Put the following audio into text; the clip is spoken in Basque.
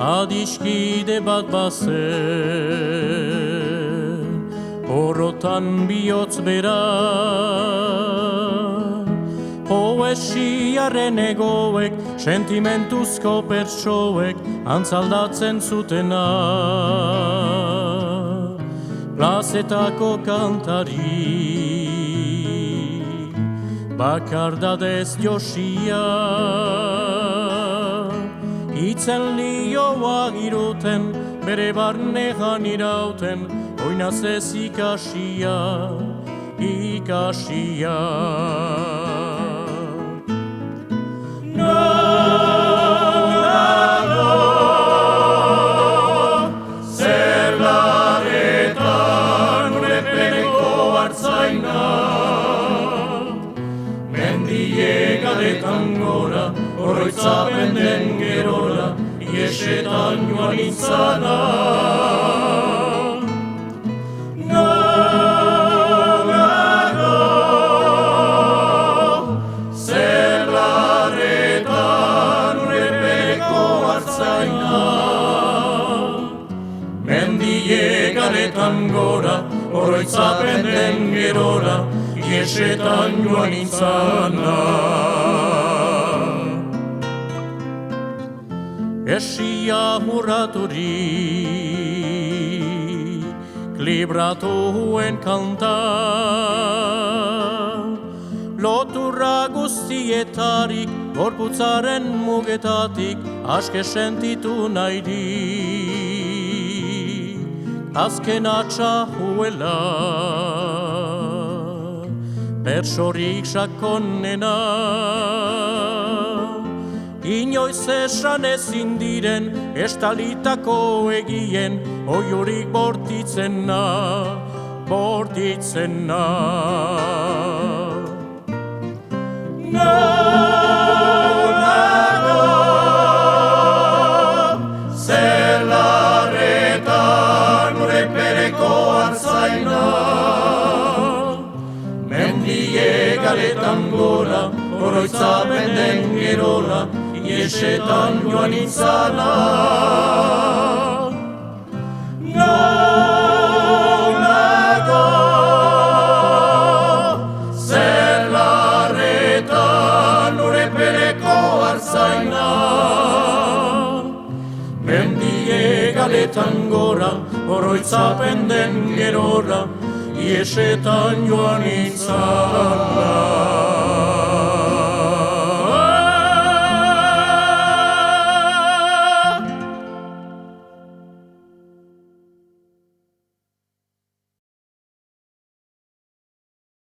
adiskide bat bazen, horrotan bihotz bera. Poesiaren egoek, sentimentuzko pertsoek, antzaldatzen zutena. Plazetako kantari, bakardadez josia, itzen lioa giruten, bere barnean irauten, oinaz ez ikasia, ikasia. Mendiegaretan gora, oroitzapen den gerora, iesetan joan izana. Nago, zelaretan urepeko hartzaina. Mendiegaretan gora, oroitzapen den gerora, iesetan joan izana. Esia hurraturik, libratuen kanta, loturra guztietarik, gorputzaren mugetatik, aske sentitu nahi dik, azken atxa huela. Bertsorik sakonena, inoiz esan ezin diren, estalitako egien, oiurik bortitzena, bortitzena. Nago, zelaretan urepereko hartzaina. Mendiegaretan gora, oroitzapen den gerora, iesetan joan izana. Nago, zelaretan urepereko hartzaina. Mendiegaretan gora, oroitzapen den gerora, iesetan joan izana.